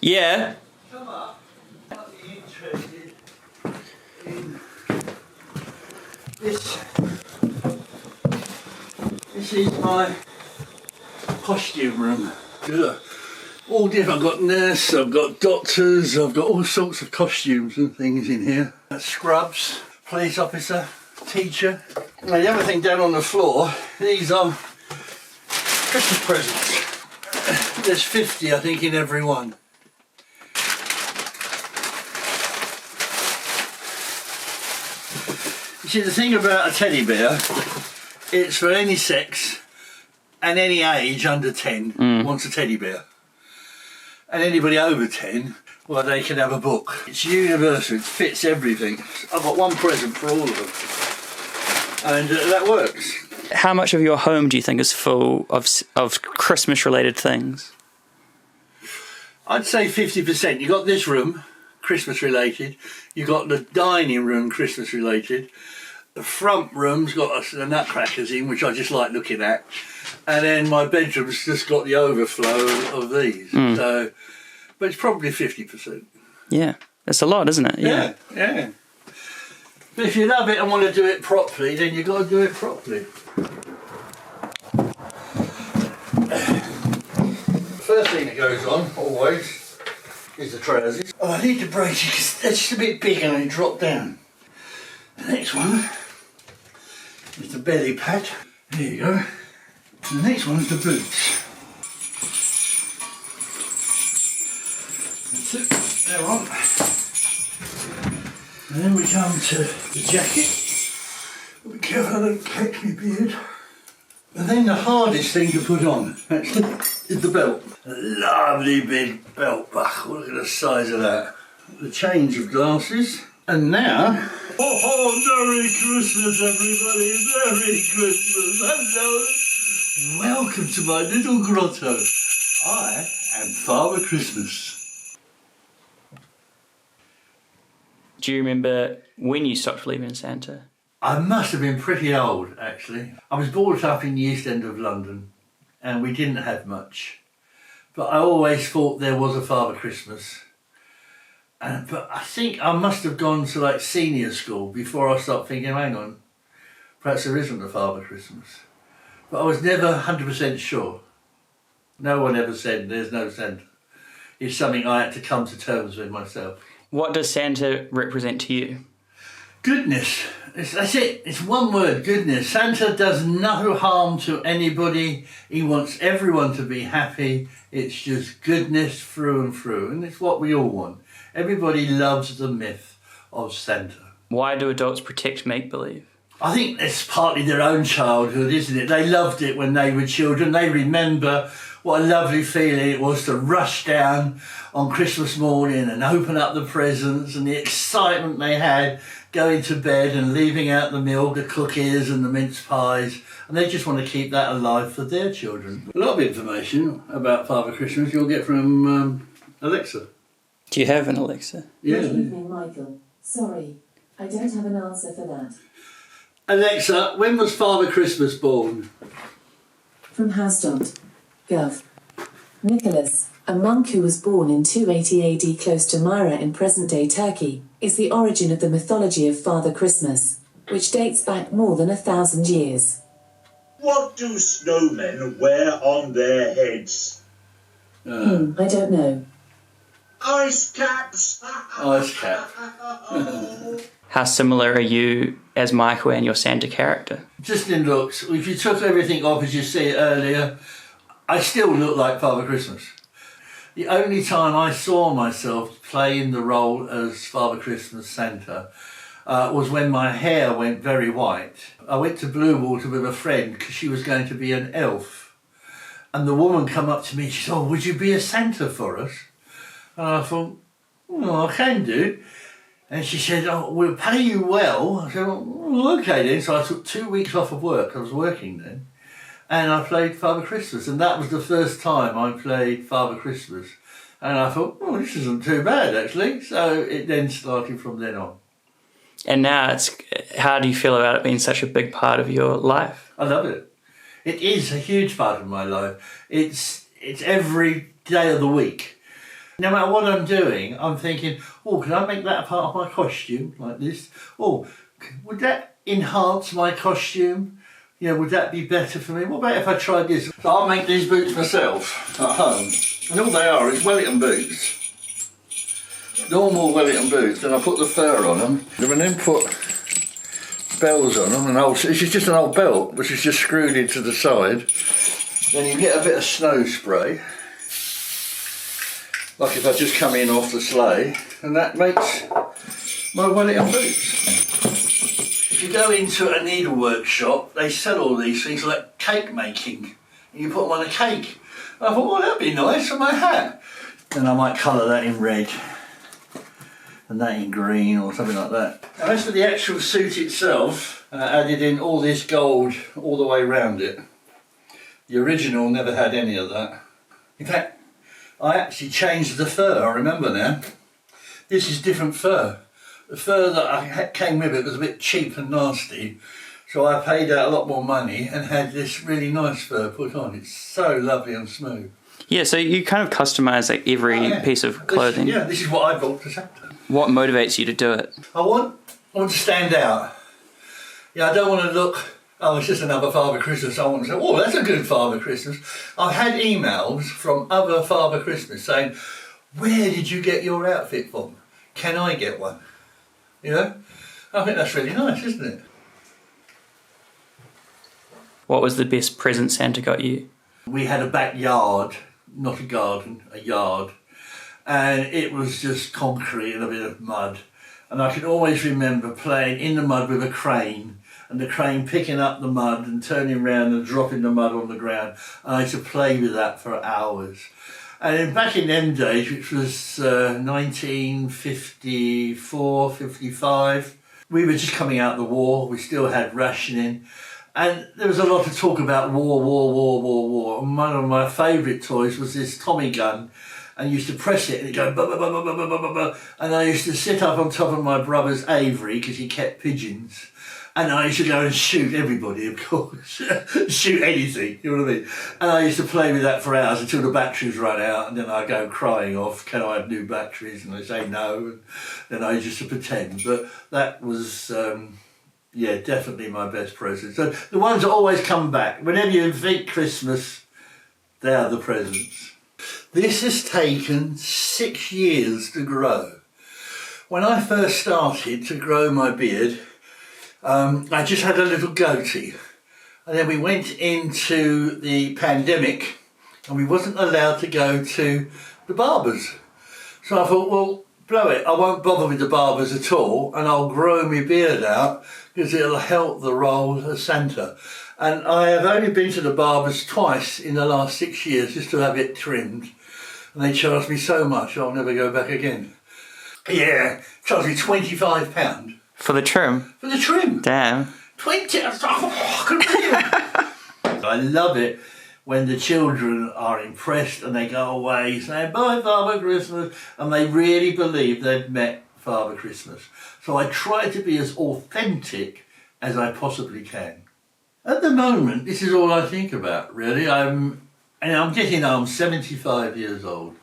Yeah. Come up. Might be interested in this. This is my costume room. Yeah. All different. I've got nurse, I've got doctors, I've got all sorts of costumes and things in here. Scrubs, police officer, teacher. Now the other thing down on the floor, these are Christmas presents. There's 50 I think in every one. You see, the thing about a teddy bear, it's for any sex and any age under 10 wants a teddy bear. And anybody over 10, well, they can have a book. It's universal, it fits everything. I've got one present for all of them. And that works. How much of your home do you think is full of Christmas-related things? I'd say 50%. You got this room, Christmas-related. You got the dining room, Christmas-related. The front room's got the nutcrackers in, which I just like looking at. And then my bedroom's just got the overflow of these. So, but it's probably 50%. Yeah, it's a lot, isn't it? Yeah. But if you love it and want to do it properly, then you've got to do it properly. First thing that goes on, always, is the trousers. Oh, I need to brace it because they're just a bit big and they drop down. The next one is the belly pad. There you go. And the next one is the boots. That's it, they're on. And then we come to the jacket. Be careful I don't catch my beard. And then the hardest thing to put on, actually, is the belt. A lovely big belt buckle, look at the size of that. The change of glasses. And now... Oh, Merry Christmas everybody, Merry Christmas, hello. Welcome to my little grotto. I am Father Christmas. Do you remember when you stopped believing in Santa? I must have been pretty old, actually. I was brought up in the East End of London, and we didn't have much. But I always thought there was a Father Christmas. But I think I must have gone to like senior school before I started thinking, hang on, perhaps there isn't a Father Christmas. But I was never 100% sure. No one ever said there's no Santa. It's something I had to come to terms with myself. What does Santa represent to you? Goodness. That's it. It's one word, goodness. Santa does no harm to anybody. He wants everyone to be happy. It's just goodness through and through. And it's what we all want. Everybody loves the myth of Santa. Why do adults protect make-believe? I think it's partly their own childhood, isn't it? They loved it when they were children. They remember what a lovely feeling it was to rush down on Christmas morning and open up the presents and the excitement they had going to bed and leaving out the milk, the cookies and the mince pies. And they just want to keep that alive for their children. A lot of information about Father Christmas you'll get from Alexa. Do you have an Alexa? Yeah. Good evening, Michael. Sorry, I don't have an answer for that. Alexa, when was Father Christmas born? From House.gov. Nicholas, a monk who was born in 280 AD close to Myra in present-day Turkey, is the origin of the mythology of Father Christmas, which dates back more than 1,000 years. What do snowmen wear on their heads? I don't know. Ice caps. Ice cap. How similar are you as Michael and your Santa character? Just in looks. If you took everything off as you see it earlier, I still look like Father Christmas. The only time I saw myself playing the role as Father Christmas Santa was when my hair went very white. I went to Bluewater with a friend because she was going to be an elf. And the woman come up to me and she said, "Oh, would you be a Santa for us?" And I thought, "Oh, I can do." And she said, "Oh, we'll pay you well." I said, "Oh, okay then." So I took 2 weeks off of work. I was working then. And I played Father Christmas. And that was the first time I played Father Christmas. And I thought, "Oh, this isn't too bad, actually." So it then started from then on. And now how do you feel about it being such a big part of your life? I love it. It is a huge part of my life. It's every day of the week. No matter what I'm doing, I'm thinking, oh, can I make that a part of my costume, like this? Oh, would that enhance my costume? You know, would that be better for me? What about if I tried this? So I'll make these boots myself at home. And all they are is Wellington boots. Normal Wellington boots, and I put the fur on them. And then put bells on them. This is just an old belt, which is just screwed into the side. Then you get a bit of snow spray. Like if I just come in off the sleigh, and that makes my Wellington boots. If you go into a needlework shop, they sell all these things like cake making. And you put them on a cake. And I thought, well, that'd be nice for my hat. Then I might colour that in red and that in green or something like that. And as for the actual suit itself, I added in all this gold all the way around it. The original never had any of that. In fact, I actually changed the fur, I remember now. This is different fur. The fur that came with it was a bit cheap and nasty, so I paid out a lot more money and had this really nice fur put on. It's so lovely and smooth. Yeah, so you kind of customise like every piece of clothing. This is what I bought for Santa. What motivates you to do it? I want to stand out. Yeah, I don't want to look, oh, it's just another Father Christmas. I want to say, oh, that's a good Father Christmas. I've had emails from other Father Christmas saying, where did you get your outfit from? Can I get one? You know? I think that's really nice, isn't it? What was the best present Santa got you? We had a backyard, not a garden, a yard. And it was just concrete and a bit of mud. And I can always remember playing in the mud with a crane, and the crane picking up the mud and turning around and dropping the mud on the ground. And I used to play with that for hours. And then back in them days, which was 1954, 55, we were just coming out of the war. We still had rationing. And there was a lot of talk about war. And one of my favourite toys was this Tommy gun. And you used to press it and it'd go bah, bah, bah, bah, bah, bah, bah, bah. And I used to sit up on top of my brother's aviary because he kept pigeons. And I used to go and shoot everybody, of course. Shoot anything, you know what I mean? And I used to play with that for hours until the batteries run out, and then I go crying off, can I have new batteries? And they say no, and then I used to pretend. But that was, definitely my best present. So the ones that always come back, whenever you think Christmas, they are the presents. This has taken 6 years to grow. When I first started to grow my beard, I just had a little goatee, and then we went into the pandemic and we wasn't allowed to go to the barbers. So I thought, well, blow it, I won't bother with the barbers at all, and I'll grow my beard out because it'll help the role as Santa. And I have only been to the barbers twice in the last 6 years just to have it trimmed, and they charged me so much I'll never go back again. Yeah, charged me £25. For the trim? For the trim. Damn. 20. I couldn't believe it. I love it when the children are impressed and they go away saying, bye Father Christmas, and they really believe they've met Father Christmas. So I try to be as authentic as I possibly can. At the moment, this is all I think about, really. I'm 75 years old.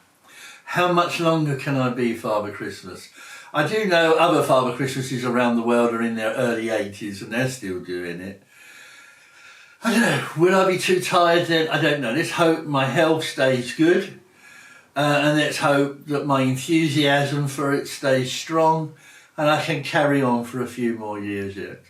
How much longer can I be Father Christmas? I do know other Father Christmases around the world are in their early 80s and they're still doing it. I don't know, will I be too tired then? I don't know. Let's hope my health stays good, and let's hope that my enthusiasm for it stays strong and I can carry on for a few more years yet.